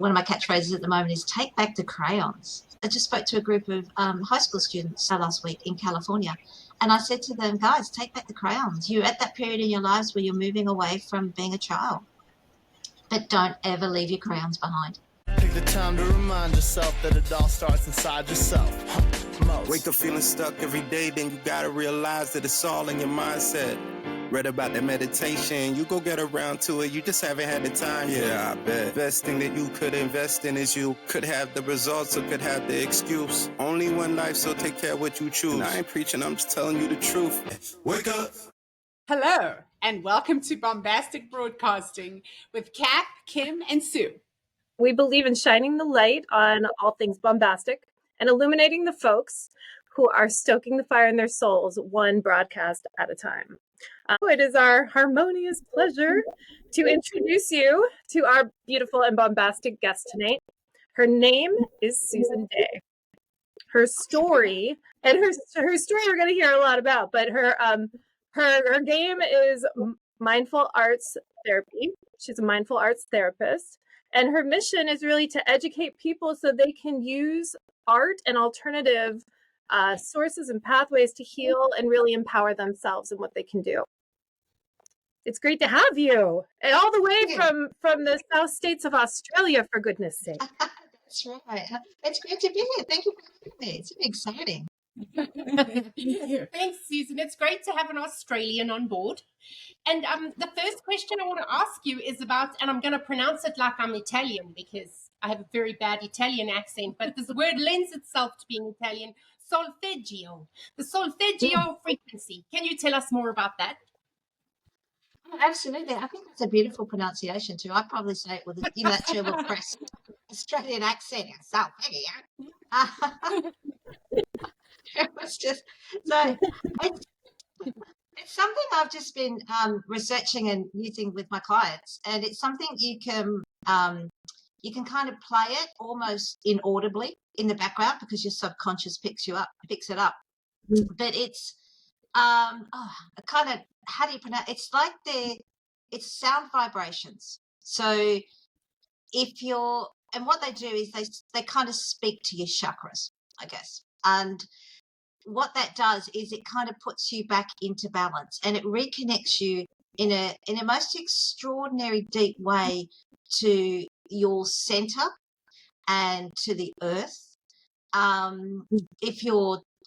one of my catchphrases at the moment is take back the crayons. I just spoke to a group of high school students last week in California, and I said to them, guys, take back the crayons. You're at that period in your lives where you're moving away from being a child, but don't ever leave your crayons behind. Take the time to remind yourself that it all starts inside yourself. Wake up feeling stuck every day, then you gotta realize that it's all in your mindset. Read about that meditation, you go get around to it, you just haven't had the time. Yeah, I bet. Best thing that you could invest in is you could have the results or could have the excuse. Only one life, so take care of what you choose. And I ain't preaching, I'm just telling you the truth. Wake up! Hello, and welcome to Bombastic Broadcasting with Kat, Kim, and Sue. We believe in shining the light on all things bombastic and illuminating the folks who are stoking the fire in their souls one broadcast at a time. It is our harmonious pleasure to introduce you to our beautiful and bombastic guest tonight. Her name is Susan Day. Her story, and her story we're going to hear a lot about, but her game is mindful arts therapy. She's a mindful arts therapist, and her mission is really to educate people so they can use art and alternative sources and pathways to heal and really empower themselves in what they can do. It's great to have you, and all the way from the South States of Australia, for goodness sake. That's right. It's great to be here. Thank you for having me. It's exciting. Thanks, Susan. It's great to have an Australian on board. And the first question I want to ask you is about, and I'm going to pronounce it like I'm Italian because I have a very bad Italian accent, but this word lends itself to being Italian. Solfeggio, the solfeggio frequency. Can you tell us more about that? Oh, absolutely. I think that's a beautiful pronunciation too. I probably say it with that German press Australian accent. Solfeggio. It was just so. It's something I've just been researching and using with my clients, and it's something you can kind of play it almost inaudibly in the background because your subconscious picks it up. But it's kind of, how do you pronounce? It's like it's sound vibrations. So and what they do is they kind of speak to your chakras, I guess, and what that does is it kind of puts you back into balance, and it reconnects you in a most extraordinary deep way to your center and to the earth.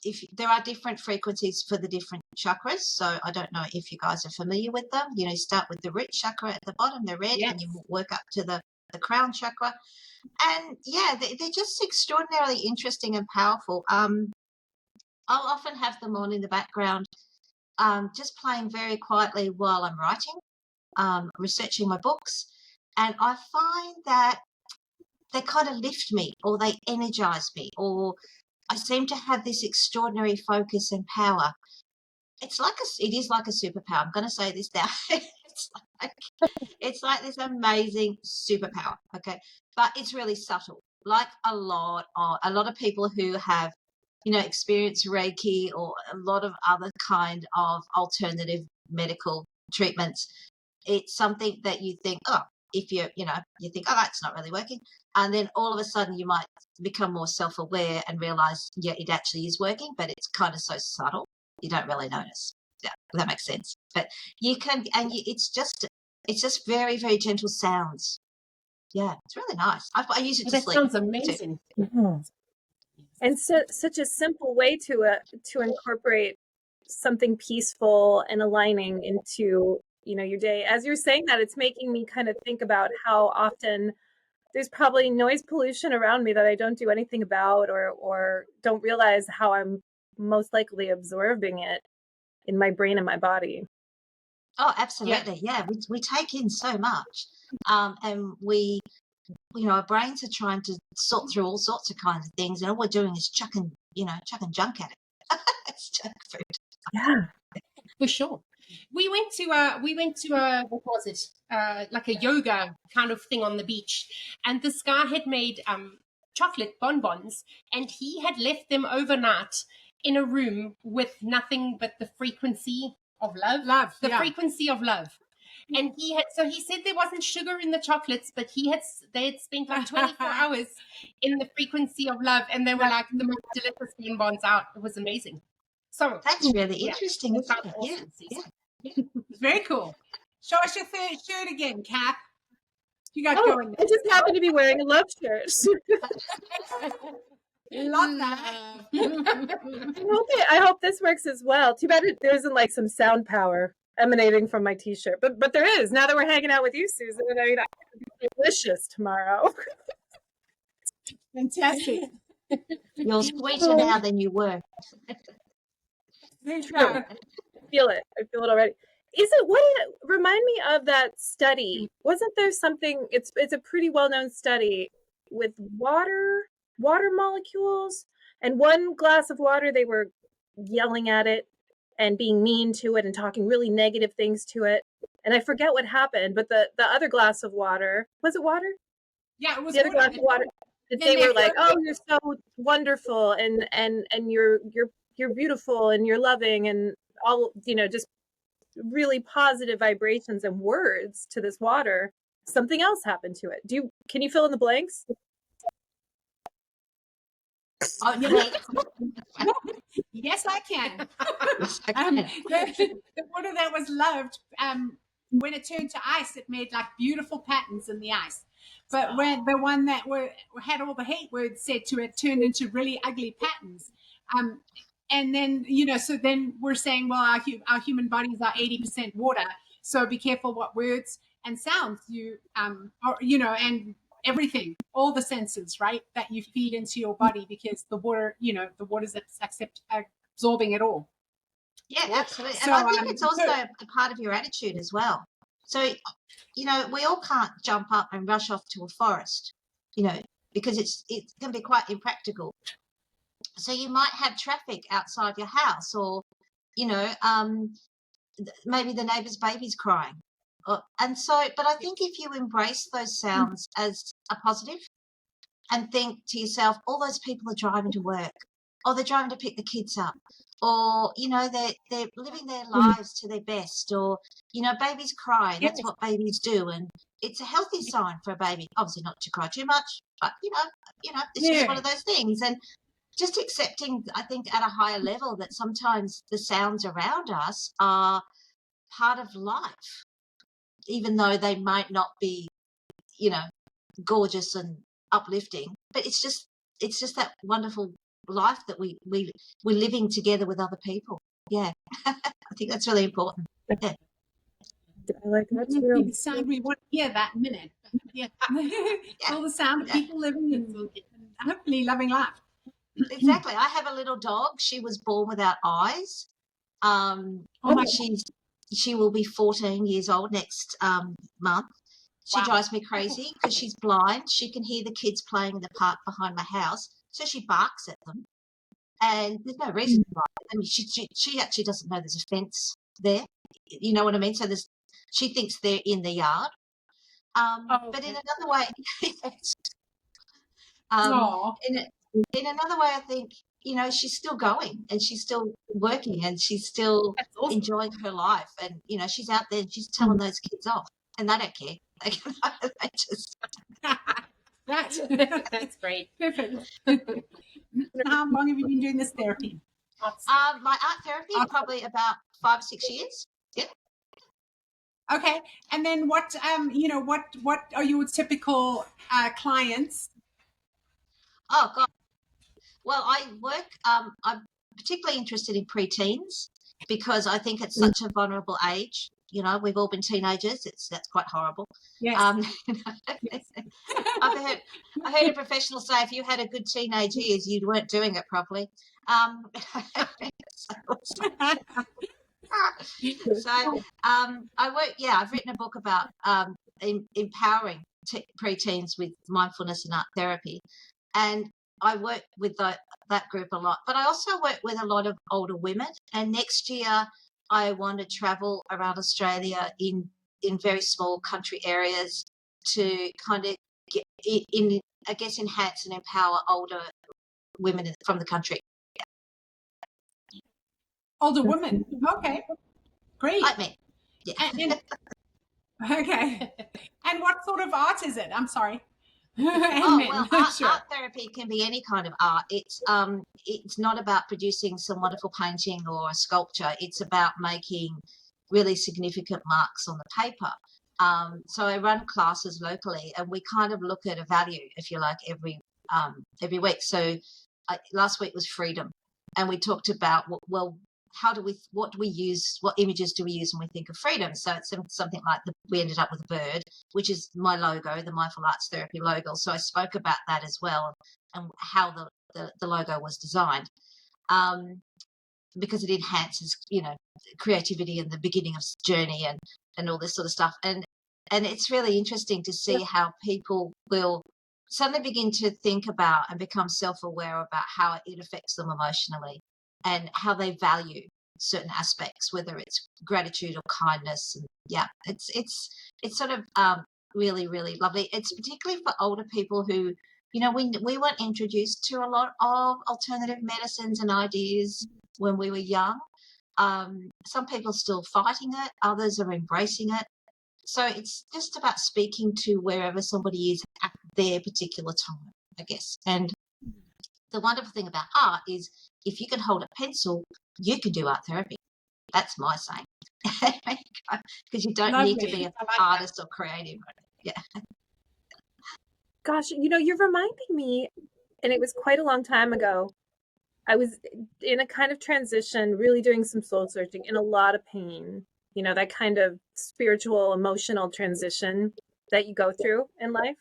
If there are different frequencies for the different chakras, so I don't know if you guys are familiar with them. You know, start with the root chakra at the bottom, the red, and you work up to the crown chakra. And yeah, they're just extraordinarily interesting and powerful. I'll often have them on in the background, just playing very quietly while I'm writing, researching my books. And I find that they kind of lift me, or they energize me, or I seem to have this extraordinary focus and power. It is like a superpower. I'm going to say this now. It's like this amazing superpower. Okay. But it's really subtle, like a lot of people who have, experience Reiki or a lot of other kind of alternative medical treatments. It's something that you think, if you think, that's not really working. And then all of a sudden you might become more self-aware and realize, it actually is working, but it's kind of so subtle, you don't really notice. Yeah, that makes sense. But you can, it's just very, very gentle sounds. Yeah, it's really nice. I use it to sleep. That sounds amazing. Mm-hmm. And such a simple way to incorporate something peaceful and aligning into, your day. As you're saying that, it's making me kind of think about how often there's probably noise pollution around me that I don't do anything about, or don't realize how I'm most likely absorbing it in my brain and my body. Oh, absolutely. Yeah. We take in so much. And our brains are trying to sort through all sorts of kinds of things, and all we're doing is chucking junk at it. It's junk food. Yeah, for sure. We went to what was it? Like a yoga kind of thing on the beach, and this guy had made chocolate bonbons, and he had left them overnight in a room with nothing but the frequency of love. Frequency of love. And he said there wasn't sugar in the chocolates, but they had spent like 24 hours in the frequency of love, and they were like the most delicious bonbons out. It was amazing. So That's really interesting, that isn't sounds it? awesome, Yeah. Cece. It's very cool. Show us your third shirt again, Kath. You got Oh, going I just happen to be wearing a love shirt. Love that. I hope this works as well. Too bad there isn't like some sound power emanating from my t-shirt, but there is. Now that we're hanging out with you, Susan, I mean, I'm delicious tomorrow. Fantastic. You're sweeter now than you were. Very True. proud. I feel it already. Remind me of that study? Wasn't there something? It's a pretty well-known study with water molecules, and one glass of water they were yelling at it and being mean to it and talking really negative things to it. And I forget what happened, but the other glass of water, was it water? Yeah, it was The other glass of water. They were like, "Oh, you're so wonderful, and you're beautiful, and you're loving, and all, just really positive vibrations and words to this water." Something else happened to it. Can you fill in the blanks? Oh, yes, I can. The water that was loved, when it turned to ice, it made like beautiful patterns in the ice. But when the one that had all the hate words said to it turned into really ugly patterns. And then, so then we're saying, well, our human bodies are 80% water. So be careful what words and sounds and everything, all the senses, right, that you feed into your body, because the water, the water's absorbing it all. Yeah, absolutely. So, and I think it's also a part of your attitude as well. So, we all can't jump up and rush off to a forest, because it's going to be quite impractical. So you might have traffic outside your house, or, maybe the neighbour's baby's crying. But I think if you embrace those sounds as a positive and think to yourself, all those people are driving to work, or they're driving to pick the kids up, or, they're living their lives to their best, or, babies cry. That's what babies do. And it's a healthy sign for a baby, obviously not to cry too much, but, it's just one of those things. And just accepting, I think, at a higher level that sometimes the sounds around us are part of life, even though they might not be, gorgeous and uplifting. But it's just that wonderful life that we're living together with other people. Yeah, I think that's really important. Yeah. I like that too. The sound we want to hear that minute. Yeah. All the sound of people living and hopefully loving life. Exactly. I have a little dog. She was born without eyes. She will be 14 years old next month. She drives me crazy because she's blind. She can hear the kids playing in the park behind my house, so she barks at them. And there's no reason why. I mean, she actually doesn't know there's a fence there. You know what I mean? So she thinks they're in the yard. But in another way, in another way, I think, she's still going and she's still working and she's still enjoying her life. And, she's out there and she's telling those kids off, and they don't care. They just... That's great. Perfect. How long have you been doing this therapy? My art therapy, probably about 5 or 6 years. Yeah. Okay. And then what are your typical clients? Oh, God. Well, I work, I'm particularly interested in preteens because I think it's such a vulnerable age. We've all been teenagers. That's quite horrible. Yes. I heard a professional say if you had a good teenage years, you weren't doing it properly. I work. Yeah, I've written a book about empowering preteens with mindfulness and art therapy, and I work with that group a lot. But I also work with a lot of older women. And next year, I want to travel around Australia in very small country areas to kind of enhance and empower older women from the country. Older women. Okay. Great. Like me. Yeah. Okay. And what sort of art is it? I'm sorry. Well, art therapy can be any kind of art. It's not about producing some wonderful painting or a sculpture. It's about making really significant marks on the paper. So I run classes locally, and we kind of look at a value, if you like, every week. So last week was freedom, and we talked about what do we use, what images do we use when we think of freedom? So it's something like we ended up with a bird, which is my logo, the Mindful Arts Therapy logo. So I spoke about that as well, and how the logo was designed, because it enhances, creativity and the beginning of journey and all this sort of stuff. And it's really interesting to see how people will suddenly begin to think about and become self-aware about how it affects them emotionally, and how they value certain aspects, whether it's gratitude or kindness. And it's sort of really, really lovely. It's particularly for older people who, we weren't introduced to a lot of alternative medicines and ideas when we were young. Some people are still fighting it, others are embracing it. So it's just about speaking to wherever somebody is at their particular time, I guess. And the wonderful thing about art is, if you can hold a pencil, you can do art therapy. That's my saying. Because you don't need to be an artist or creative. Yeah. Gosh, you're reminding me, and it was quite a long time ago. I was in a kind of transition, really doing some soul searching, in a lot of pain. That kind of spiritual, emotional transition that you go through in life.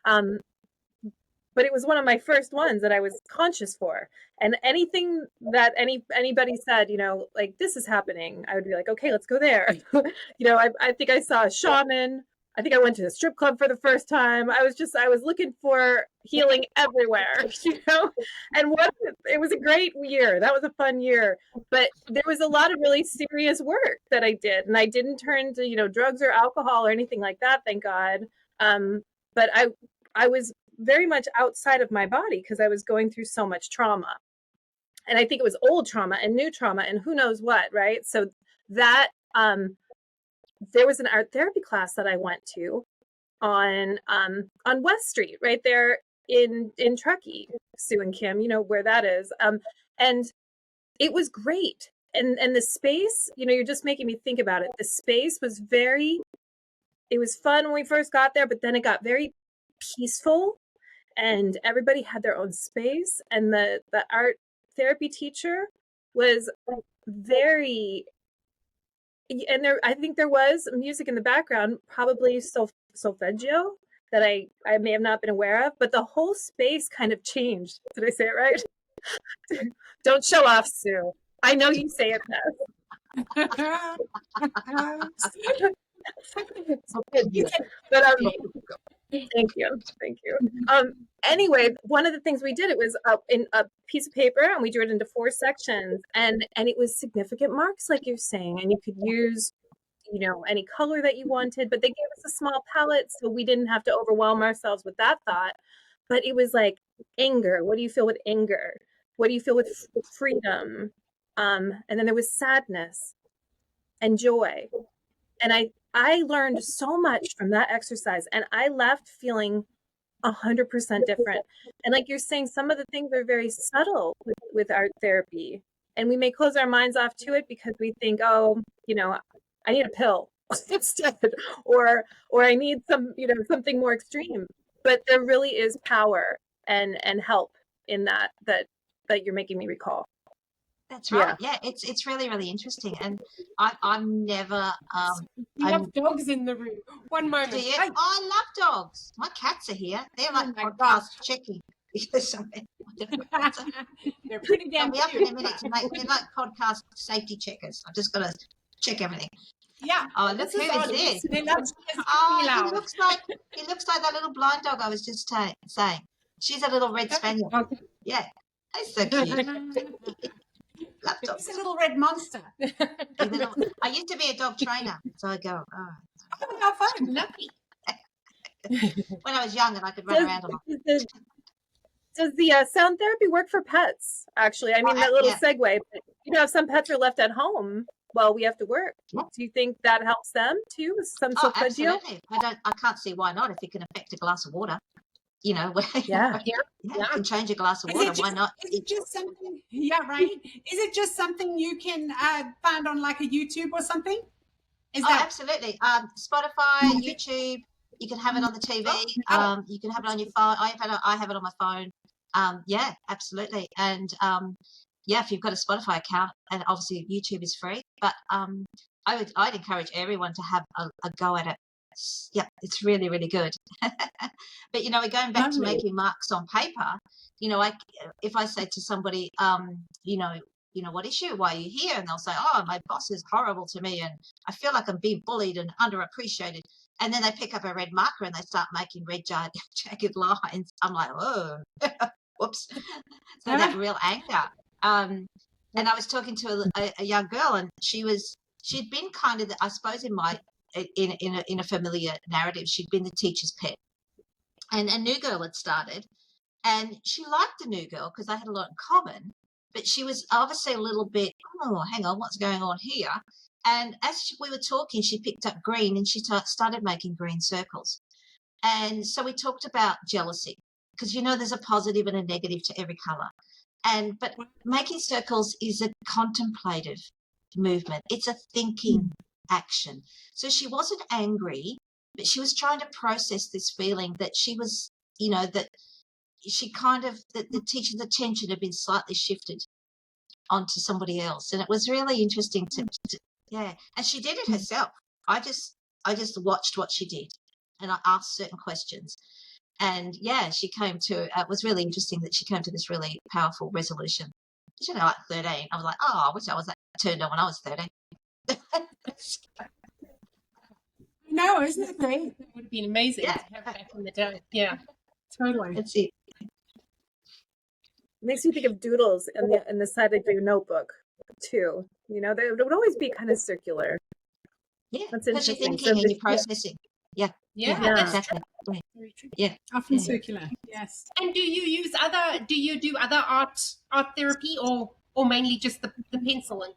But it was one of my first ones that I was conscious for. And anything that anybody said, like, this is happening, I would be like, okay, let's go there. I think I saw a shaman. I think I went to the strip club for the first time. I was looking for healing everywhere, and it was a great year. That was a fun year, but there was a lot of really serious work that I did, and I didn't turn to, drugs or alcohol or anything like that, thank God. But I was very much outside of my body because I was going through so much trauma. And I think it was old trauma and new trauma and who knows what, right? So that, there was an art therapy class that I went to on West Street, right there in Truckee, Sue and Kim, where that is. And it was great. And the space, you're just making me think about it. The space was it was fun when we first got there, but then it got very peaceful, and everybody had their own space. And the art therapy teacher was very, and I think there was music in the background, probably Solfeggio, that I may have not been aware of, but the whole space kind of changed. Did I say it right? Don't show off, Sue. I know you say it best. But thank you. Anyway, one of the things we did, it was in a piece of paper, and we drew it into 4 sections, and it was significant marks, like you're saying, and you could use any color that you wanted, but they gave us a small palette, so we didn't have to overwhelm ourselves with that thought. But it was like, anger, what do you feel with anger? What do you feel with freedom? And then there was sadness and joy. And I learned so much from that exercise, and I left feeling 100% different. And like you're saying, some of the things are very subtle with art therapy, and we may close our minds off to it because we think, oh, I need a pill instead, or I need something more extreme. But there really is power and help in that you're making me recall. That's right. Yeah, it's really, really interesting. And I'm never we have dogs in the room. One moment. Do you? Oh, I love dogs. My cats are here. They're like podcast checking. They're pretty damn cute. I'll be up in a minute to make. They're like podcast safety checkers. I've just got to check everything. Yeah. Oh, look who is this. Oh, he looks like that little blind dog I was just saying. She's a little red spaniel. Yeah, that's so cute. It's a little red monster. I used to be a dog trainer, so I go. Oh, how fun! Lovely. When I was young, and I could run around a lot. Does the sound therapy work for pets? Actually, I mean, that little segue. But, some pets are left at home, while we have to work. Yeah. Do you think that helps them too? Some Oh, solfeggio? absolutely. I can't see why not if it can affect a glass of water. You know, where Yeah. you can change a glass of water. Why not? Is it just something? Yeah, right. Is it just something you can find on like a YouTube or something? Absolutely. Spotify, YouTube. You can have it on the TV. You can have it on your phone. I have it on my phone. Yeah, absolutely. And yeah, if you've got a Spotify account, and obviously YouTube is free, but I'd encourage everyone to have a go at it. Yeah, it's really, really good. But you know, we're going back to making marks on paper. You know, if I say to somebody, you know, what issue? Why are you here? And they'll say, oh, my boss is horrible to me, and I feel like I'm being bullied and underappreciated. And then they pick up a red marker and they start making red jagged lines. I'm like, oh, whoops. So that real anger. And I was talking to a young girl, and she'd been kind of, I suppose, in a familiar narrative, she'd been the teacher's pet. And a new girl had started, and she liked the new girl because they had a lot in common, but she was obviously a little bit, oh, hang on, what's going on here? And as we were talking, she picked up green and she started making green circles. And so we talked about jealousy, because, you know, there's a positive and a negative to every color. But making circles is a contemplative movement. It's a thinking action. So she wasn't angry, but she was trying to process this feeling that she was, you know, that she kind of, that the teacher's attention had been slightly shifted onto somebody else. And it was really interesting to yeah. And she did it herself. I just watched what she did, and I asked certain questions. And yeah, she came to, it was really interesting that she came to this really powerful resolution. You know, like 13, I was like, oh, I wish I was that turned on when I was 13. No, isn't it great? It would have been amazing to have back in the day. Yeah, Totally. That's it. Makes you think of doodles in the side of your notebook too. You know, they would always be kind of circular. Yeah, That's because you're interesting. thinking and you're processing. Yeah, exactly. very true. Yeah, Often circular. Yes. And do you do other art therapy, or mainly just the pencil and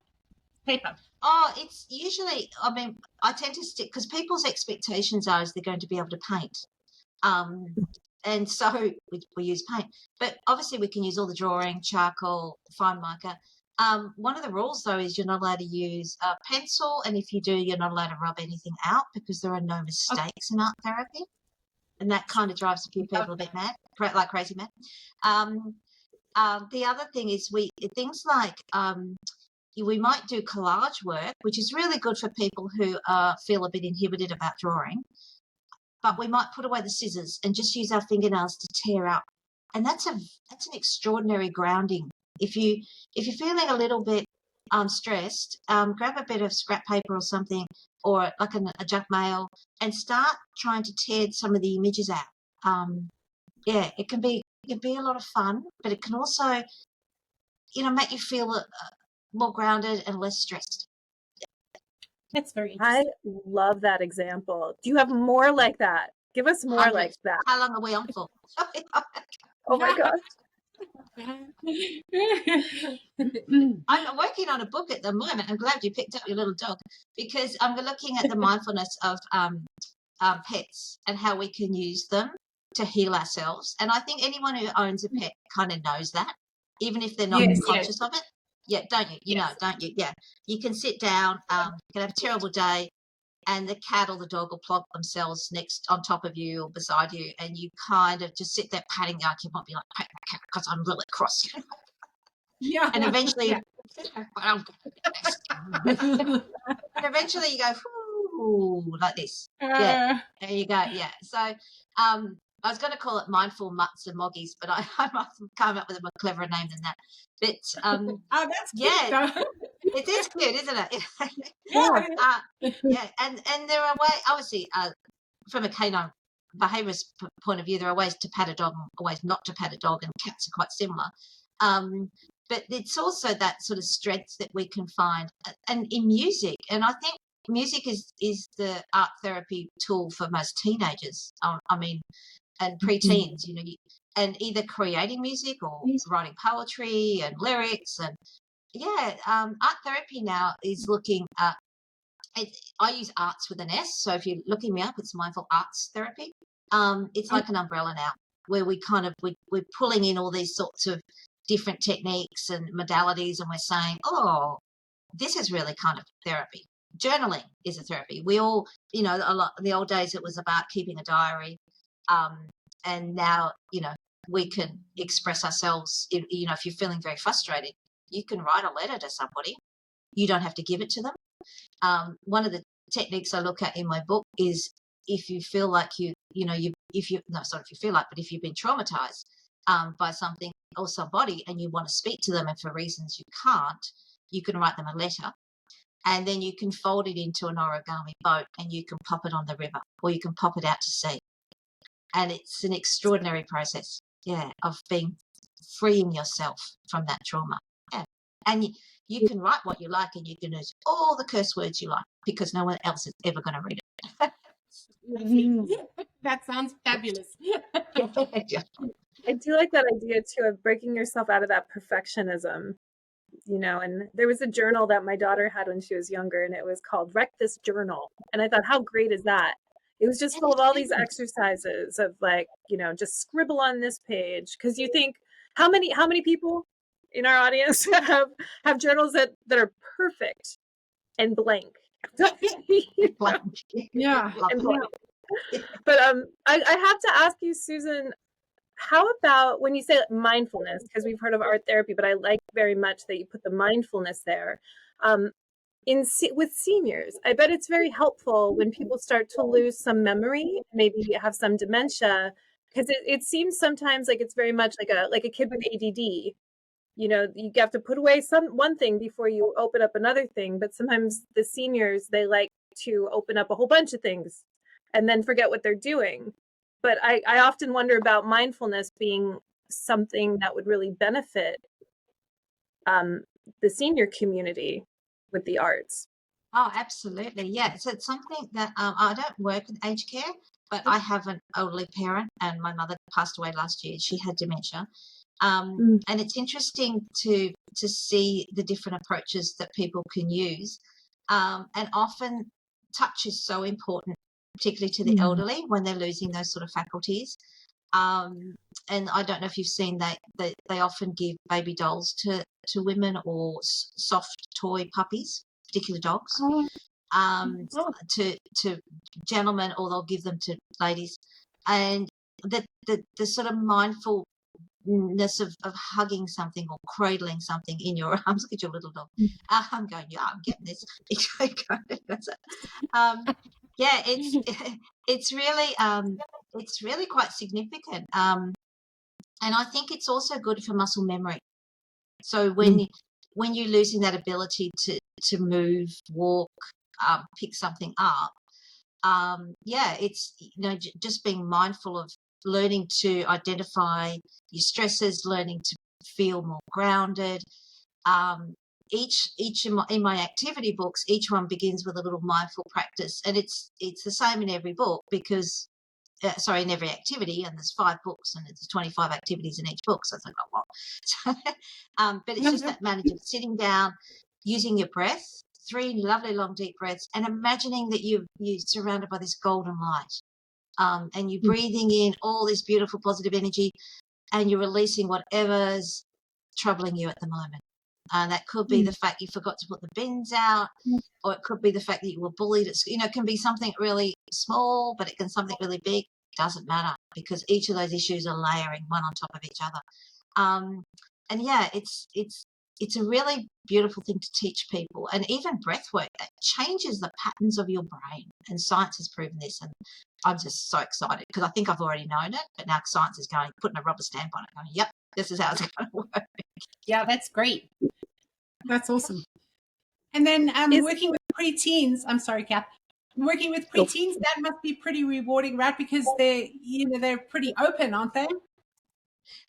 paper? Oh, it's usually, I mean, I tend to stick, because people's expectations are is they're going to be able to paint. And so we use paint. But obviously we can use all the drawing, charcoal, fine marker. One of the rules, though, is you're not allowed to use a pencil. And if you do, you're not allowed to rub anything out, because there are no mistakes in art therapy. And that kind of drives a few people a bit mad, like crazy mad. The other thing is things like we might do collage work, which is really good for people who feel a bit inhibited about drawing. But we might put away the scissors and just use our fingernails to tear up, and that's an extraordinary grounding. If you're feeling a little bit stressed, grab a bit of scrap paper or something, or like a junk mail, and start trying to tear some of the images out. Yeah, it can be a lot of fun, but it can also, you know, make you feel more grounded and less stressed. That's very interesting. I love that example. Do you have more like that? Give us more like that. How long are we on for? Oh my gosh. I'm working on a book at the moment. I'm glad you picked up your little dog, because I'm looking at the mindfulness of pets and how we can use them to heal ourselves. And I think anyone who owns a pet kind of knows that, even if they're not conscious of it. Yeah, don't you? You know, don't you? Yeah. You can sit down, you can have a terrible day, and the cat or the dog will plonk themselves on top of you or beside you, and you kind of just sit there patting the you might be like, pat the cat because I'm really cross. Yeah. And eventually, and eventually you go, ooh, like this. Yeah, there you go. Yeah. So I was going to call it mindful mutts and moggies, but I must have come up with a more cleverer name than that. But oh, that's cute, it is cute, isn't it? Yeah. And there are ways, obviously, from a canine behaviourist point of view, there are ways to pat a dog and ways not to pat a dog, and cats are quite similar. But it's also that sort of strength that we can find, and in music. And I think music is the art therapy tool for most teenagers. I mean, and preteens, you know, and either creating music or writing poetry and lyrics, and Yeah, art therapy now is looking at I use arts with an S, so if you're looking me up, it's mindful arts therapy. It's like an umbrella now, where we're pulling in all these sorts of different techniques and modalities, and we're saying, oh, this is really kind of therapy. Journaling is a therapy. We all, a lot in the old days it was about keeping a diary, and now we can express ourselves. If you're feeling very frustrated, you can write a letter to somebody. You don't have to give it to them. One of the techniques I look at in my book is if you feel like if you've been traumatized by something or somebody and you want to speak to them and for reasons you can't, you can write them a letter and then you can fold it into an origami boat and you can pop it on the river or you can pop it out to sea. And it's an extraordinary process, of freeing yourself from that trauma. Yeah. And you can write what you like and you can use all the curse words you like because no one else is ever going to read it. That sounds fabulous. I do like that idea too of breaking yourself out of that perfectionism, and there was a journal that my daughter had when she was younger and it was called Wreck This Journal. And I thought, how great is that? It was just full of all these exercises of just scribble on this page. Cause you think how many people in our audience have journals that are perfect and blank. Yeah. And blank. But I have to ask you, Susan, how about when you say mindfulness, because we've heard of art therapy, but I like very much that you put the mindfulness there. With seniors, I bet it's very helpful when people start to lose some memory, maybe have some dementia, because it seems sometimes like it's very much like a kid with ADD. You have to put away one thing before you open up another thing. But sometimes the seniors, they like to open up a whole bunch of things and then forget what they're doing. But I often wonder about mindfulness being something that would really benefit the senior community with the arts. Oh, absolutely. Yeah. So it's something that I don't work with aged care, but I have an elderly parent and my mother passed away last year. She had dementia. And it's interesting to see the different approaches that people can use. And often touch is so important, particularly to the elderly when they're losing those sort of faculties. And I don't know if you've seen that they often give baby dolls to women or soft toy puppies, particular dogs, to gentlemen, or they'll give them to ladies. And the sort of mindfulness of hugging something or cradling something in your arms. Look at your little dog. I'm going, yeah, I'm getting this. Yeah, it's really quite significant. And I think it's also good for muscle memory. So when you're losing that ability to move, walk, pick something up, it's just being mindful of learning to identify your stresses, learning to feel more grounded. Each in my activity books, each one begins with a little mindful practice, and it's the same in every book because in every activity, and there's 5 books and there's 25 activities in each book, so it's like, oh, what? But it's just that managing sitting down, using your breath, 3 lovely long deep breaths, and imagining that you're surrounded by this golden light, and you're breathing in all this beautiful positive energy, and you're releasing whatever's troubling you at the moment. And that could be the fact you forgot to put the bins out, or it could be the fact that you were bullied at school. It can be something really small, but it can be something really big. Doesn't matter, because each of those issues are layering one on top of each other. And yeah, it's a really beautiful thing to teach people. And even breath work, that changes the patterns of your brain. And science has proven this. And I'm just so excited because I think I've already known it, but now science is putting a rubber stamp on it, going, yep, this is how it's going to work. Yeah, that's great. That's awesome. And then working with preteens, I'm sorry, Kath, working with preteens, that must be pretty rewarding, right? Because they're pretty open, aren't they?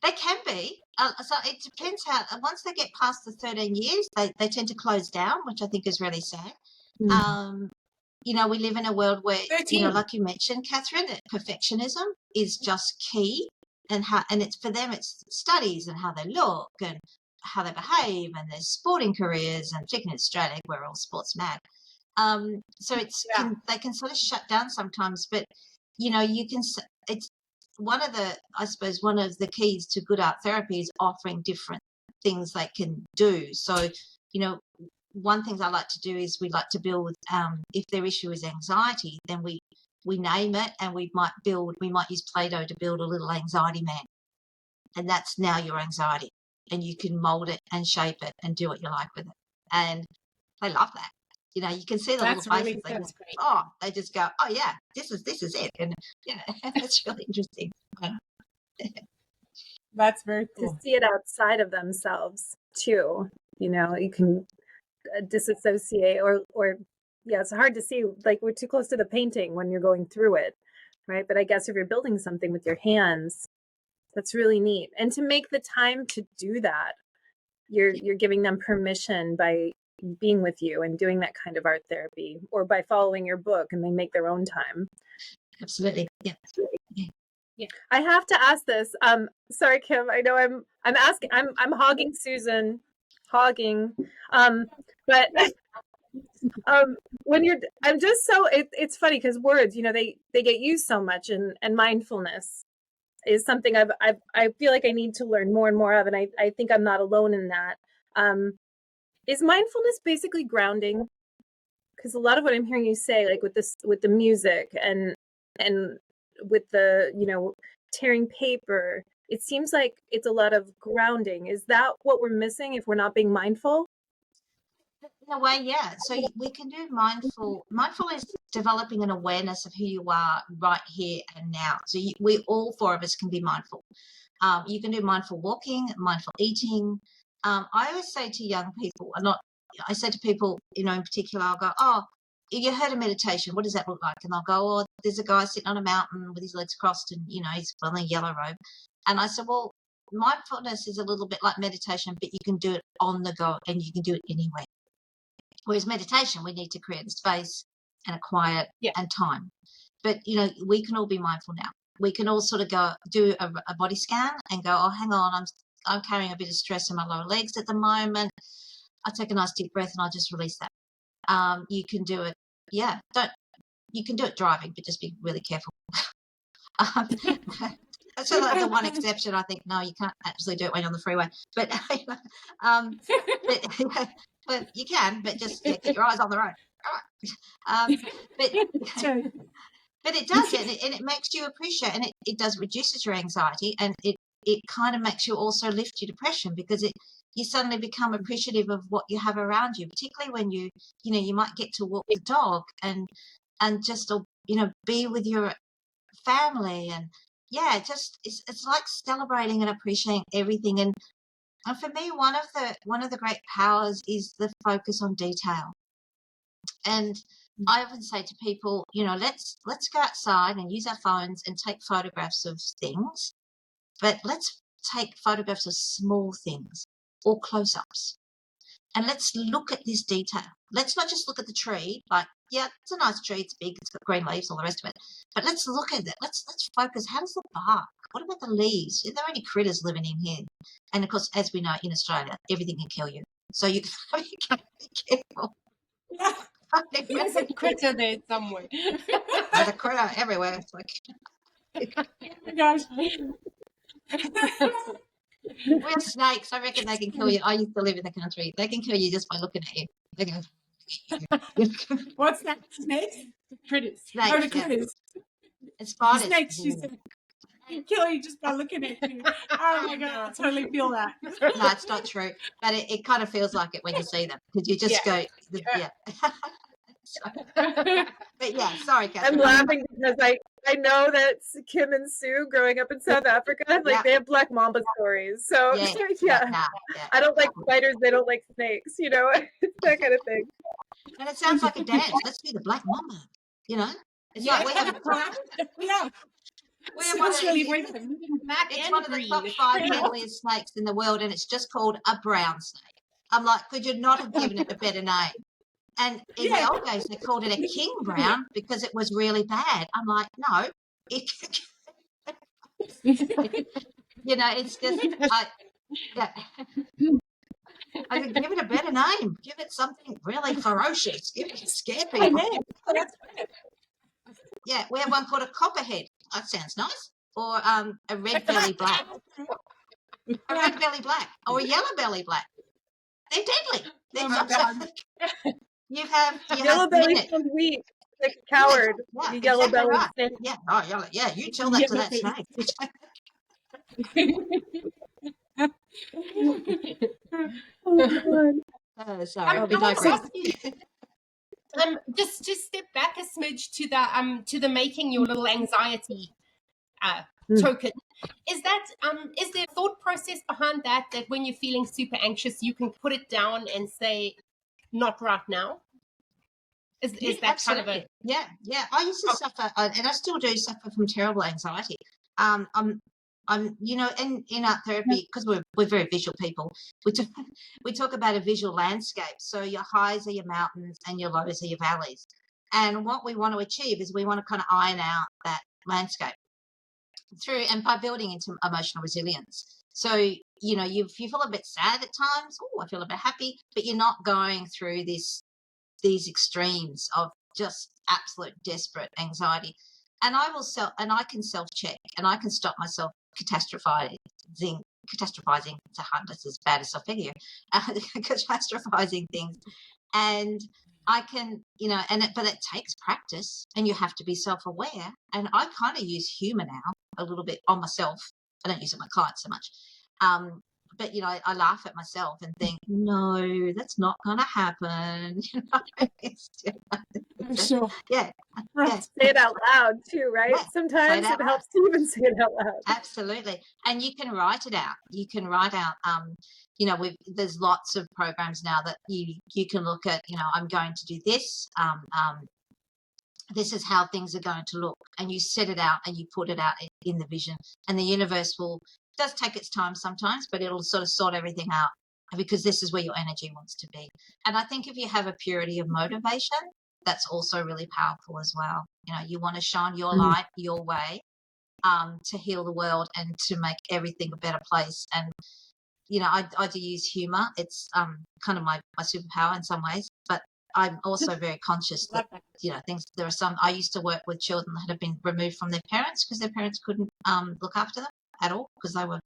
They can be. So it depends how. Once they get past the 13 years, they tend to close down, which I think is really sad. We live in a world where, like you mentioned, Catherine, perfectionism is just key, and it's for them, it's studies and how they look and how they behave and their sporting careers, and particularly in Australia, we're all sports mad. So they can sort of shut down sometimes, but you can. It's one of the keys to good art therapy is offering different things they can do. So one thing I like to do is we like to build. If their issue is anxiety, then we name it, and we might use Play-Doh to build a little anxiety man, and that's now your anxiety, and you can mold it and shape it and do what you like with it, and they love that. You can see the little faces. They just go, oh yeah, this is it, and that's really interesting. That's very cool to see it outside of themselves too. You can disassociate, or it's hard to see. Like, we're too close to the painting when you're going through it, right? But I guess if you're building something with your hands, that's really neat. And to make the time to do that, you're giving them permission by being with you and doing that kind of art therapy, or by following your book and they make their own time. Absolutely. Yeah. I have to ask this. Sorry, Kim. I know I'm asking. I'm hogging Susan, but when I'm just so it's funny because words, they get used so much, and mindfulness is something I feel like I need to learn more and more of, and I think I'm not alone in that. Is mindfulness basically grounding? Because a lot of what I'm hearing you say, like with the music and with the tearing paper, it seems like it's a lot of grounding. Is that what we're missing if we're not being mindful? In a way, yeah. So we can do mindful. Mindful is developing an awareness of who you are right here and now. So we all four of us can be mindful. You can do mindful walking, mindful eating. I always say to young people, I say to people, in particular, I'll go, oh, you heard of meditation. What does that look like? And they'll go, oh, there's a guy sitting on a mountain with his legs crossed and, he's wearing a yellow robe. And I said, well, mindfulness is a little bit like meditation, but you can do it on the go and you can do it anywhere. Whereas meditation, we need to create a space and a quiet and time. But, we can all be mindful now. We can all sort of go do a body scan and go, oh, hang on, I'm carrying a bit of stress in my lower legs at the moment. I'll take a nice deep breath and I'll just release that. You can do it. Yeah. You can do it driving, but just be really careful. That's the one exception. I think, no, you can't actually do it when you're on the freeway. But but you can, but just keep your eyes on the road. But it does, and it makes you appreciate, and it does reduces your anxiety, and it kind of makes you also lift your depression, because you suddenly become appreciative of what you have around you, particularly when you might get to walk the dog and just be with your family, and it's like celebrating and appreciating everything. And for me, one of the great powers is the focus on detail. And I often say to people, let's go outside and use our phones and take photographs of things, but let's take photographs of small things or close-ups. And let's look at this detail. Let's not just look at the tree, like, yeah, it's a nice tree, it's big, it's got green leaves, all the rest of it. But let's look at it. Let's focus. How does the bark? What about the leaves? Are there any critters living in here? And of course, as we know, in Australia, everything can kill you. So you can be careful. Yeah. There's a critter there somewhere. There's a critter everywhere. It's like, Oh my gosh. we're snakes. I reckon they can kill you. I used to live in the country. They can kill you just by looking at you. They go. What's that? Snakes? Critters. Snakes. Oh, the critters. And spiders. Snakes, she said. I kill you just by looking at you. Oh my God, I totally feel that. No, it's not true. But it kind of feels like it when you see them, because you just go, yeah. But yeah, sorry, Catherine. I'm laughing because I know that Kim and Sue, growing up in South Africa, they have black mamba stories. So Yeah. I don't like spiders. They don't like snakes. It's that kind of thing. And it sounds like a dance. Let's do the black mamba. It's like we have It's one of the top 5 deadliest snakes in the world, and it's just called a brown snake. I'm like, could you not have given it a better name? And in the old days, they called it a king brown because it was really bad. I'm like, no, it's just, I said, give it a better name. Give it something really ferocious. Give it to scare I people. know. Oh, that's good. Yeah, we have one called a copperhead. That sounds nice. Or a red belly black. A red belly black. Or a yellow belly black. They're deadly. They're Oh my God. You have Yellow belly minute. sounds weak, like a coward. Yeah, The yellow exactly belly right. snake. Yeah, oh, yellow. Yeah, you tell that to that snake. Oh, God. Sorry, I we want to digress. ask you, just step back a smidge to the making your little anxiety token. Is there a thought process behind that when you're feeling super anxious, you can put it down and say, not right now? Is that absolutely. kind of a... Yeah. I used to suffer, and I still do suffer from terrible anxiety. I'm in art therapy, because we're very visual people. We talk about a visual landscape. So your highs are your mountains and your lows are your valleys. And what we want to achieve is we want to kind of iron out that landscape by building into emotional resilience. So you feel a bit sad at times. Oh, I feel a bit happy, but you're not going through these extremes of just absolute desperate anxiety. And I can self-check, and I can stop myself catastrophizing. It's as bad as Solfeggio, catastrophizing things. And I can, but it takes practice, and you have to be self-aware. And I kind of use humor now a little bit on myself. I don't use it on my clients so much. But I laugh at myself and think, no, that's not going to happen. Sure. Yeah. Say it out loud too, right? Yeah, Sometimes it helps to even say it out loud. Absolutely. And you can write it out. You can write out, there's lots of programs now that you can look at, I'm going to do this. This is how things are going to look. And you set it out and you put it out in the vision. And the universe does take its time sometimes, but it'll sort of sort everything out, because this is where your energy wants to be. And I think if you have a purity of motivation, that's also really powerful as well. You want to shine your light your way, to heal the world and to make everything a better place. And I do use humor. It's kind of my superpower in some ways, but I'm also very conscious that there are some. I used to work with children that had been removed from their parents because their parents couldn't look after them at all, because they were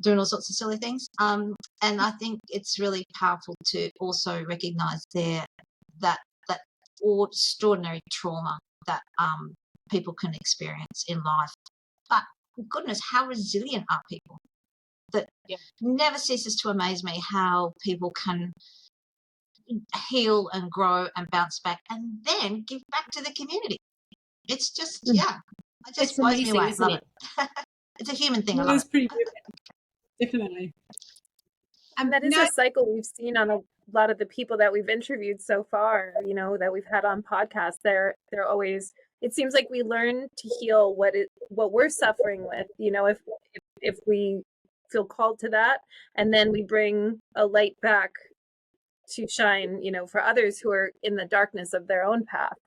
doing all sorts of silly things. And I think it's really powerful to also recognize that extraordinary trauma that people can experience in life. But goodness, how resilient are people? That never ceases to amaze me, how people can heal and grow and bounce back and then give back to the community. It's just, it just blows me away. Love it. It's a human thing. I love it. Pretty good. Definitely. And that is a cycle we've seen on a lot of the people that we've interviewed so far, that we've had on podcasts. They're always, it seems like we learn to heal what we're suffering with, if we feel called to that, and then we bring a light back to shine, for others who are in the darkness of their own path.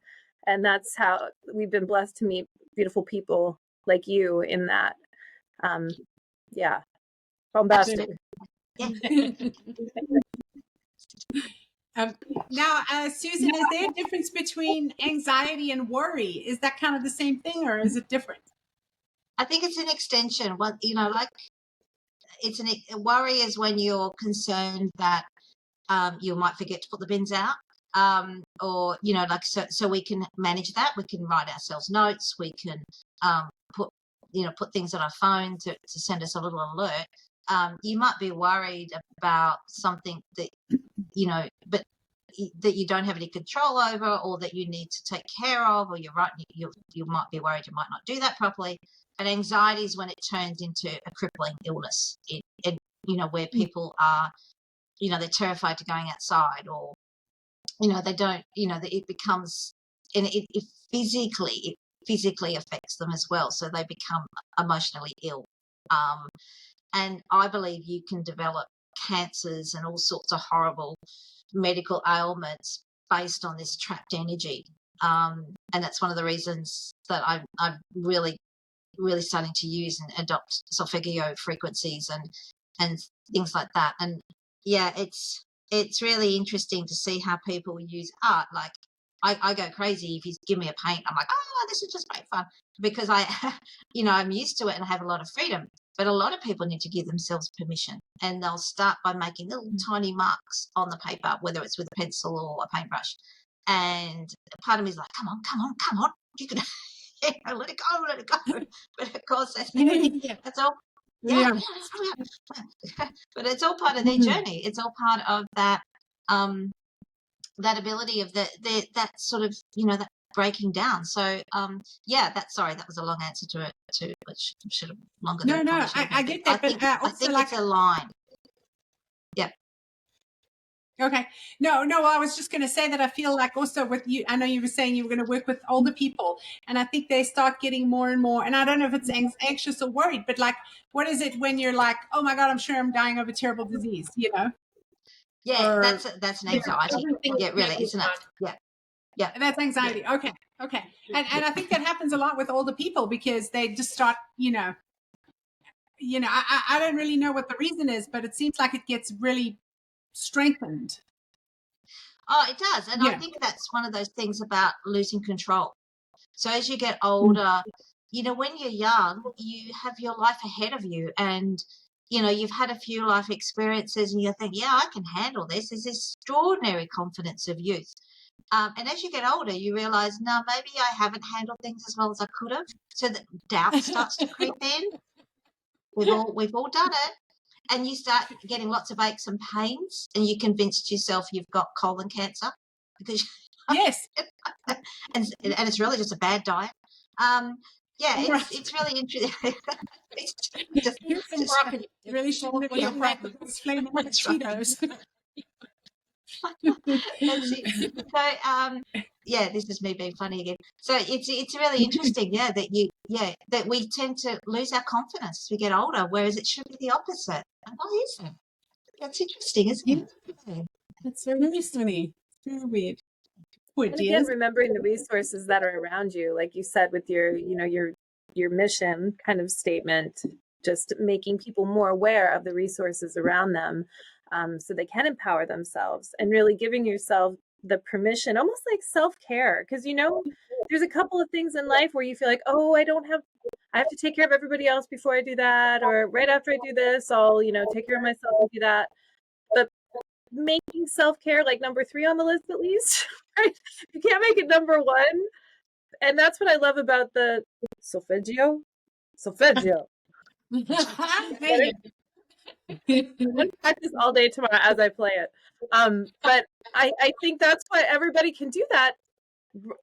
And that's how we've been blessed to meet beautiful people like you in that. Bombastic. Now, Susan, is there a difference between anxiety and worry? Is that kind of the same thing, or is it different? I think it's an extension. Worry is when you're concerned that you might forget to put the bins out, or so we can manage that. We can write ourselves notes. We can put things on our phone to send us a little alert. You might be worried about something that but that you don't have any control over, or that you need to take care of, or you might be worried you might not do that properly. And anxiety is when it turns into a crippling illness. Where people are, they're terrified to going outside, or they don't, it becomes, and it physically affects them as well. So they become emotionally ill. And I believe you can develop cancers and all sorts of horrible medical ailments based on this trapped energy. And that's one of the reasons that I'm really, really starting to use and adopt Solfeggio frequencies and things like that. And yeah, it's really interesting to see how people use art. Like I go crazy if you give me a paint. I'm like, oh, this is just great fun because I'm used to it and I have a lot of freedom. But a lot of people need to give themselves permission, and they'll start by making little tiny marks on the paper, whether it's with a pencil or a paintbrush. And part of me is like, come on, you can let it go. But of course, that's all. Yeah. But it's all part of their journey. It's all part of that that ability of that sort of that breaking down. So that was a long answer to which should have longer. No, I get that, I think it's a line. Yeah. Okay. No, I was just going to say that I feel like also with you, I know you were saying you were going to work with older people, and I think they start getting more and more, and I don't know if it's anxious or worried, but like, what is it when you're like, oh my God, I'm sure I'm dying of a terrible disease, Yeah, or, that's an anxiety. Yeah, really, isn't it? Yeah. That's anxiety. Yeah. Okay. And I think that happens a lot with older people because they just start, I don't really know what the reason is, but it seems like it gets really strengthened. Oh, it does. And I think that's one of those things about losing control. So as you get older, when you're young, you have your life ahead of you, and you've had a few life experiences and you think, yeah, I can handle this. There's this extraordinary confidence of youth. And as you get older, you realize, no, maybe I haven't handled things as well as I could have. So that doubt starts to creep in. We've all done it. And you start getting lots of aches and pains, and you convinced yourself you've got colon cancer because yes, and it's really just a bad diet. It's really interesting. It's just broccoli. You really shouldn't have your broccoli. It's flaming with Cheetos. That's it. So this is me being funny again. So it's really interesting, that we tend to lose our confidence as we get older, whereas it should be the opposite. And why is that? That's interesting, isn't it? That's so interesting. Very weird. And again, remembering the resources that are around you, like you said, with your mission kind of statement, just making people more aware of the resources around them. So they can empower themselves, and really giving yourself the permission, almost like self-care. Because, there's a couple of things in life where you feel like, oh, I have to take care of everybody else before I do that. Or right after I do this, I'll, take care of myself and do that. But making self-care like number 3 on the list, at least, right? You can't make it number 1. And that's what I love about the Solfeggio. I'll practice all day tomorrow as I play it. But I think that's what everybody can do that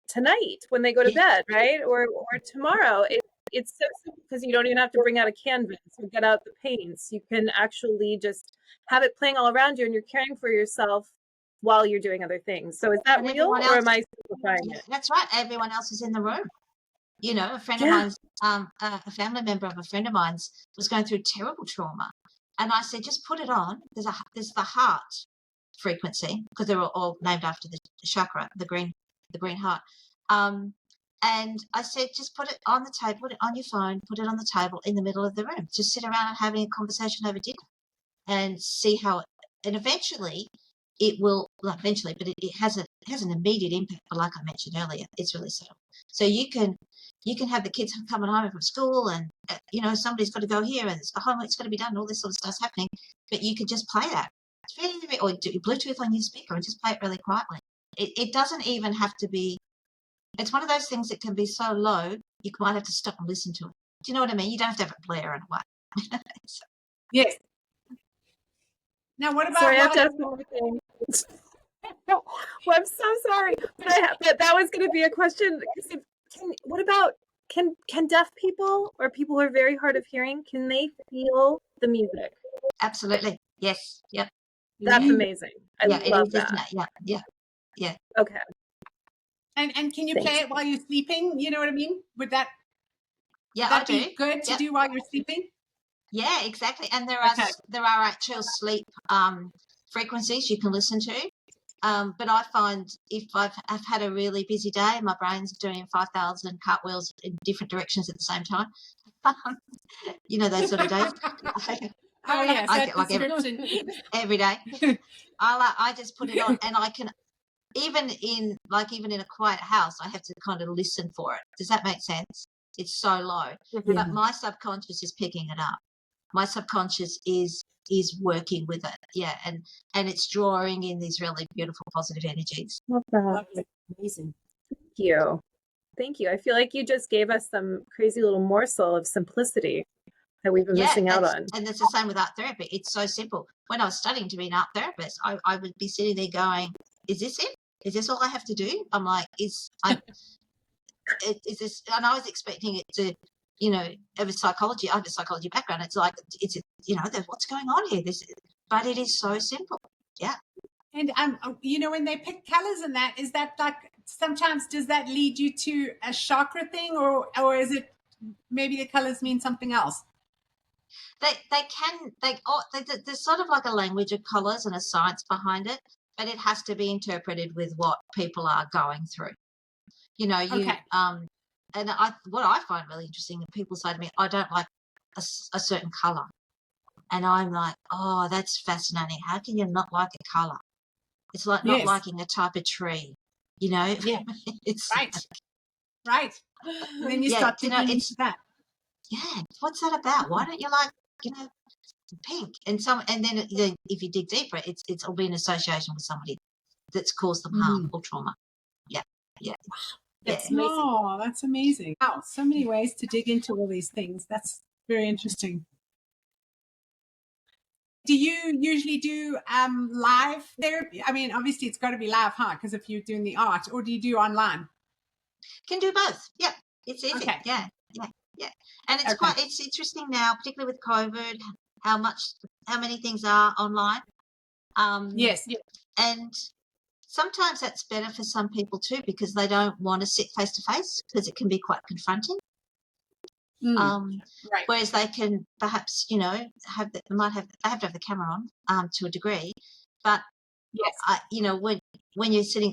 tonight when they go to bed, right? Or tomorrow. It's so simple because you don't even have to bring out a canvas or get out the paints. You can actually just have it playing all around you, and you're caring for yourself while you're doing other things. So is that real, or am I simplifying it? That's right. Everyone else is in the room. A friend of mine's, a family member of a friend of mine's was going through terrible trauma. And I said, just put it on. There's the heart frequency, because they were all named after the chakra, the green heart. And I said, just put it on the table, put it on your phone, put it on the table in the middle of the room. Just sit around and having a conversation over dinner and see how and eventually it will, not eventually, but it has an immediate impact. But like I mentioned earlier, it's really subtle. So you can have the kids coming home from school, and somebody's got to go here, and the homework's got to be done, and all this sort of stuff's happening. But you can just play that. It's very, very, or do Bluetooth on your speaker and just play it really quietly. It doesn't even have to be. It's one of those things that can be so low you might have to stop and listen to it. Do you know what I mean? You don't have to have it blare and away. Yes. Now, what about? Sorry, I have to ask one more thing. Well, I'm so sorry, but that was going to be a question. Can deaf people or people who are very hard of hearing, can they feel the music? Absolutely. Yes. Yep. That's amazing. I love that. Yeah. Okay. And can you play it while you're sleeping? You know what I mean? Would that? Yeah, I do. Good to do while you're sleeping. Yeah, exactly. And there are actual sleep frequencies you can listen to. But I find if I've had a really busy day, my brain's doing 5,000 cartwheels in different directions at the same time. Those sort of days. Oh, yes. I That get like description. every day. I just put it on, and I can even in a quiet house, I have to kind of listen for it. Does that make sense? It's so low, but my subconscious is picking it up. My subconscious is working with it, and it's drawing in these really beautiful positive energies. Love that. Lovely. Amazing. Thank you. I feel like you just gave us some crazy little morsel of simplicity that we've been missing out on. And it's the same with art therapy. It's so simple. When I was studying to be an art therapist, I would be sitting there going, is this it? Is this all I have to do? I'm like, is this? And I was expecting it to, of psychology. I have a psychology background. It's like, what's going on here? But it is so simple. Yeah. And when they pick colors and that, is that like sometimes does that lead you to a chakra thing, or is it maybe the colors mean something else? There's sort of like a language of colors and a science behind it, but it has to be interpreted with what people are going through. Okay. And what I find really interesting, people say to me, I don't like a certain color, and I'm like, oh, that's fascinating. How can you not like a color? It's like not liking a type of tree, Yeah. It's right. And then you start digging into that. Yeah. What's that about? Why don't you like, pink? And then if you dig deeper, it'll be an association with somebody that's caused them harm or trauma. Yeah. Yeah. That's amazing. Oh, that's amazing. Wow. So many ways to dig into all these things. That's very interesting. Do you usually do live therapy? I mean, obviously it's got to be live, huh? Because if you're doing the art, or do you do online? Can do both. Yeah, it's easy. Okay. Yeah. And it's it's interesting now, particularly with COVID, how many things are online. Yes. And sometimes that's better for some people too, because they don't want to sit face to face, because it can be quite confronting. Right. Whereas they can perhaps, they have to have the camera on to a degree, but when you're sitting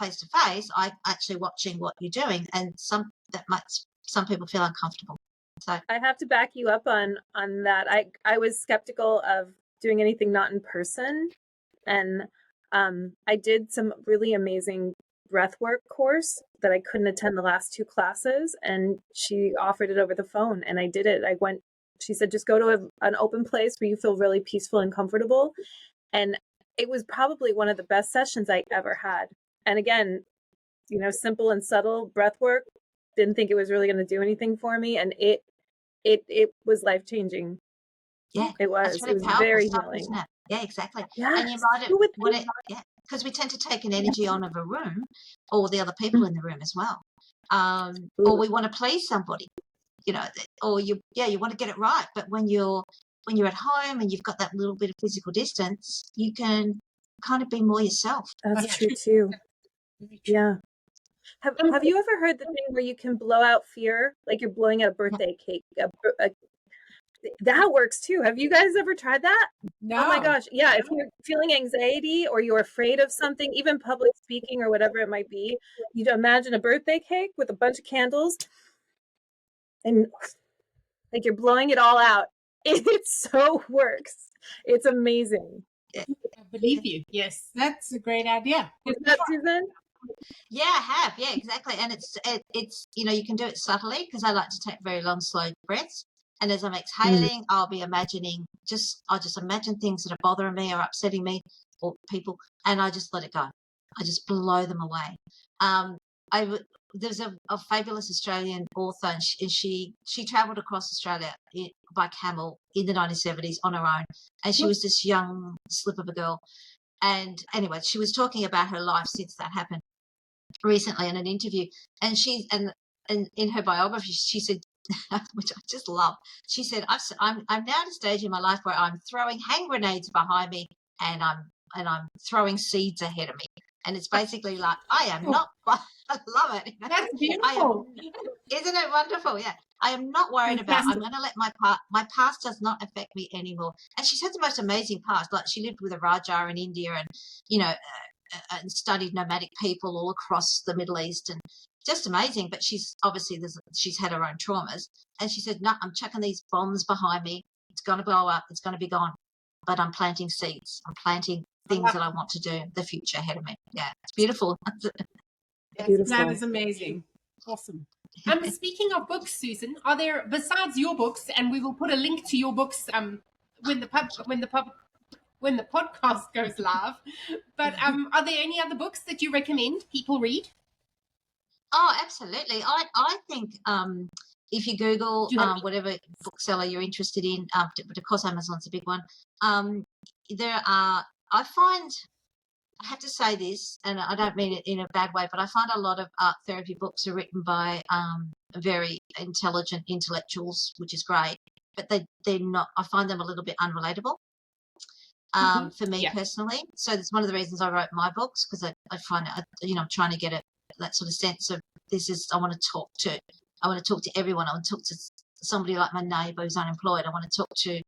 face to face, I'm actually watching what you're doing, and some people feel uncomfortable. So I have to back you up on that. I was skeptical of doing anything not in person, and I did some really amazing breathwork course that I couldn't attend the last 2 classes, and she offered it over the phone, and I did it. She said, just go to an open place where you feel really peaceful and comfortable. And it was probably one of the best sessions I ever had. And again, simple and subtle breathwork, didn't think it was really going to do anything for me. And it was life-changing. Yeah. It was. Really, it was very stuff, healing. isn't it? Yeah, exactly. Yes. And you might because we tend to take an energy on of a room or the other people in the room as well. Or we want to please somebody, or you want to get it right. But when you're at home and you've got that little bit of physical distance, you can kind of be more yourself. That's true too. Yeah. Have you ever heard the thing where you can blow out fear, like you're blowing out a birthday cake? That works too. Have you guys ever tried that? No. Oh my gosh. Yeah. If you're feeling anxiety or you're afraid of something, even public speaking or whatever it might be, you imagine a birthday cake with a bunch of candles and like you're blowing it all out. It so works. It's amazing. I believe you. Yes. That's a great idea. Is that Susan? Yeah, I have. Yeah, exactly. And it's you can do it subtly, because I like to take very long, slow breaths. And as I'm exhaling, I'll be imagining I'll just imagine things that are bothering me or upsetting me or people, and I just let it go. I just blow them away. There's a fabulous Australian author, and she travelled across Australia by camel in the 1970s on her own, and she was this young slip of a girl. And anyway, she was talking about her life since that happened recently in an interview, and in her biography she said, which I just love, she said, I'm now at a stage in my life where I'm throwing hand grenades behind me, and I'm throwing seeds ahead of me. And it's basically like, I am not, I love it. That's beautiful. Isn't it wonderful? Yeah. I am not worried about, I'm going to let my past does not affect me anymore. And she's had the most amazing past. Like, she lived with a Raja in India, and, and studied nomadic people all across the Middle East, and just amazing. But she's had her own traumas. And she said, no, I'm chucking these bombs behind me. It's going to blow up. It's going to be gone. But I'm planting seeds. I'm planting things that I want to do, the future ahead of me. Yeah, it's beautiful. Beautiful. That is amazing. Awesome. Speaking of books, Susan, are there, besides your books, and we will put a link to your books when the podcast goes live, but are there any other books that you recommend people read? Oh, absolutely. I think if you Google whatever bookseller you're interested in, but of course Amazon's a big one, there are, I have to say this, and I don't mean it in a bad way, but I find a lot of art therapy books are written by very intelligent intellectuals, which is great, but they're not, I find them a little bit unrelatable for me personally. So that's one of the reasons I wrote my books, because I find it, I'm trying to get that sort of sense of I want to talk to everyone. I want to talk to somebody like my neighbour who's unemployed. I want to talk to,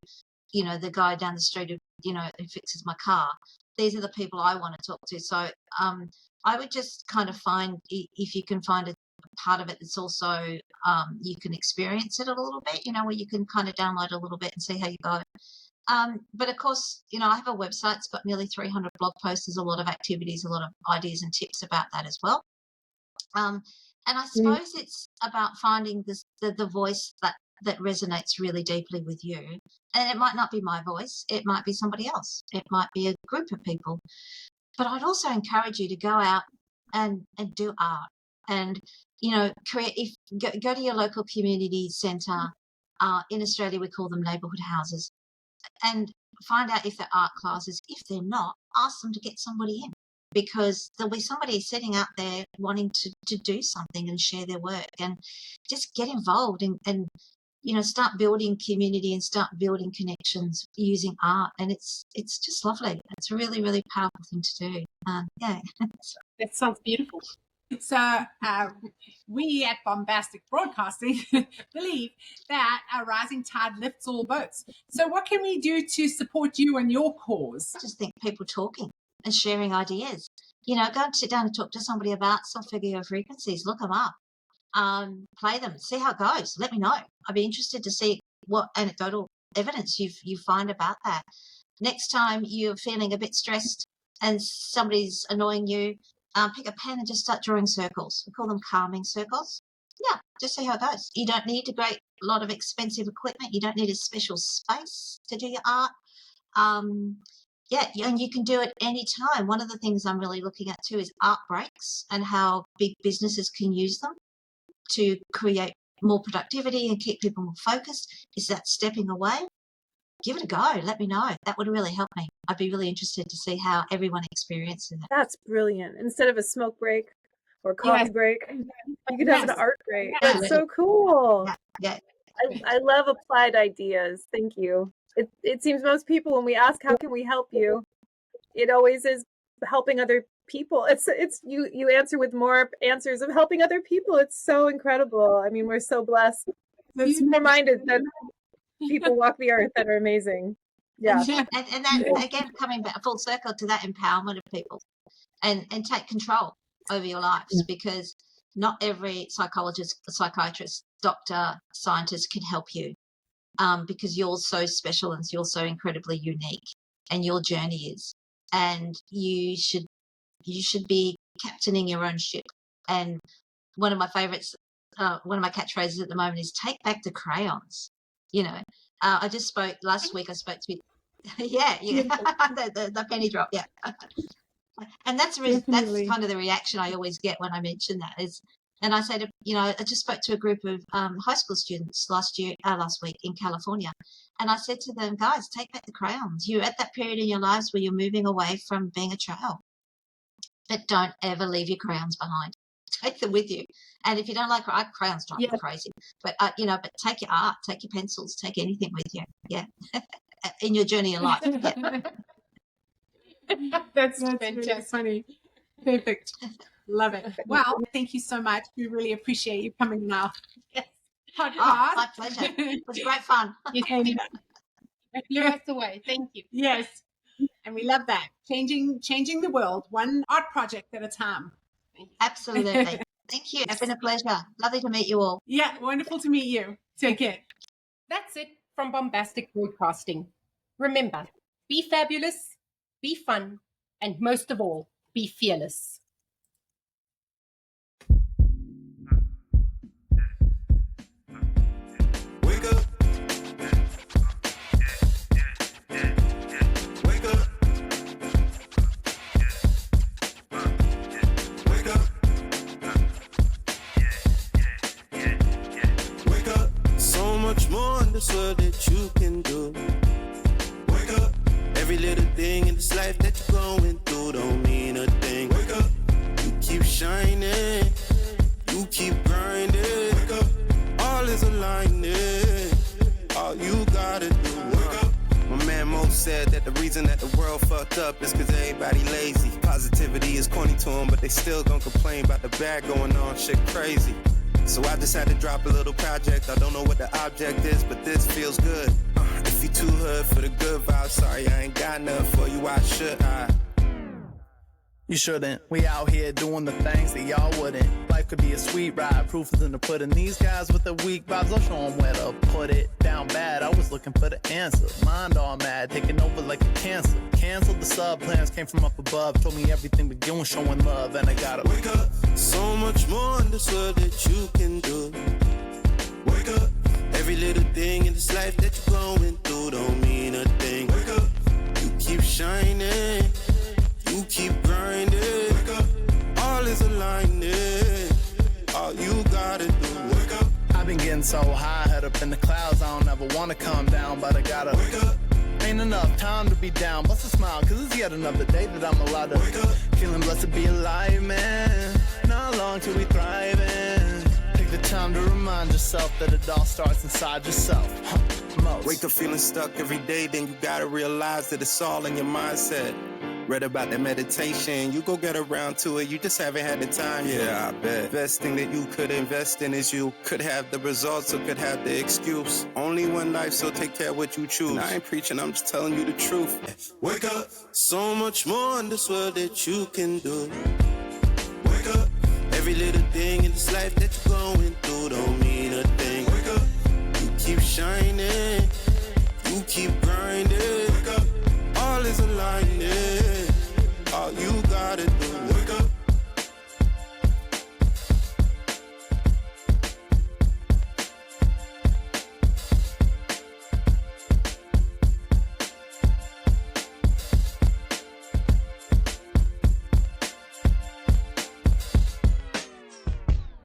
the guy down the street who fixes my car. These are the people I want to talk to. So I would just kind of find, if you can find a part of it that's also you can experience it a little bit, where you can kind of download a little bit and see how you go. But of course, I have a website. It's got nearly 300 blog posts. There's a lot of activities, a lot of ideas and tips about that as well. And I suppose it's about finding the voice that resonates really deeply with you. And it might not be my voice. It might be somebody else. It might be a group of people. But I'd also encourage you to go out and do art and, go to your local community centre. In Australia, we call them neighbourhood houses, and find out if they're art classes. If they're not, ask them to get somebody in, because there'll be somebody sitting out there wanting to do something and share their work, and just get involved and start building community and start building connections using art. And it's just lovely. It's a really, really powerful thing to do. That sounds beautiful. So we at Bombastik Broadcasting believe that a rising tide lifts all boats. So what can we do to support you and your cause? I just think people talking and sharing ideas. Go and sit down and talk to somebody about Solfeggio frequencies. Look them up. Play them. See how it goes. Let me know. I'd be interested to see what anecdotal evidence you find about that. Next time you're feeling a bit stressed and somebody's annoying you, pick a pen and just start drawing circles. We call them calming circles. Yeah, just see how it goes. You don't need a great lot of expensive equipment. You don't need a special space to do your art. And you can do it any time. One of the things I'm really looking at too is art breaks and how big businesses can use them to create more productivity and keep people more focused. Is that stepping away? Give it a go. Let me know. That would really help me. I'd be really interested to see how everyone experiences it. That's brilliant. Instead of a smoke break or coffee break, you could have an art break. That's so cool. Yeah. I love applied ideas. Thank you. It seems most people, when we ask how can we help you, it always is helping other people. It's you answer with more answers of helping other people. It's so incredible. I mean, we're so blessed. It's reminded that people walk the earth that are amazing. Yeah. And then again, coming back full circle to that empowerment of people and take control over your lives, because not every psychologist, psychiatrist, doctor, scientist can help you, because you're so special and you're so incredibly unique, and your journey is, and you should be captaining your own ship. And one of my favorites, one of my catchphrases at the moment is take back the crayons. I just spoke last week. I spoke to the penny drop. Yeah. And that's kind of the reaction I always get when I mention that is, and I said, I just spoke to a group of high school students last week in California, and I said to them, guys, take back the crayons. You're at that period in your lives where you're moving away from being a child, but don't ever leave your crayons behind. Take them with you. And if you don't like crayons, drive you crazy. But but take your art, take your pencils, take anything with you. Yeah, in your journey in life. Yeah. That's fantastic. Funny. Perfect. Love it. Well, thank you so much. We really appreciate you coming now. Yes. Podcast. Oh, my pleasure. It was great fun. Blew us away. Thank you. Yes. And we love that. Changing the world, one art project at a time. Absolutely. Thank you. It's been a pleasure. Lovely to meet you all. Yeah, wonderful to meet you. Take care. That's it from Bombastik Broadcasting. Remember, be fabulous, be fun, and most of all, be fearless. Wake up. Wake up. Wake up. Wake up. So much more in this world that you can do. Wake up. Every little thing in this life that you're going through don't mean a thing. Wake up. You keep shining. You keep grinding. Wake up. All is aligning. All you gotta do. Wake up. My man Mo said that the reason that the world fucked up is cause everybody lazy. Positivity is corny to them, but they still gon' complain about the bad going on. Shit crazy. So I just had to drop a little project. I don't know what the object is, but this feels good. If you too hood for the good vibe, sorry I ain't got nothing for you. Why should I? You shouldn't. We out here doing the things that y'all wouldn't. Life could be a sweet ride, proof is in the pudding. These guys with the weak vibes, I'll show them where to put it. Down bad, I was looking for the answer. Mind all mad, taking over like a cancer. Canceled the sub plans, came from up above. Told me everything but doing, showing love, and I gotta wake up. So much more in this world that you can do. Wake up. Every little thing in this life that you're going through don't mean a thing. Wake up. You keep shining. You keep grinding. Wake up. All is aligning. All you gotta do. Wake up. I've been getting so high, head up in the clouds. I don't ever wanna come down, but I gotta wake up. Ain't enough time to be down. Bust a smile, cause it's yet another day that I'm allowed to wake up. Feeling blessed to be alive, man. Not long till we thriving. Take the time to remind yourself that it all starts inside yourself. Most. Wake up feeling stuck every day, then you gotta realize that it's all in your mindset. Read about that meditation, you go get around to it, you just haven't had the time. Yeah, I bet. Best thing that you could invest in is you. Could have the results or could have the excuse. Only one life, so take care of what you choose. And I ain't preaching, I'm just telling you the truth. Wake up, so much more in this world that you can do. Wake up, every little thing in this life that you're going through don't mean a thing. Wake up, you keep shining, you keep grinding.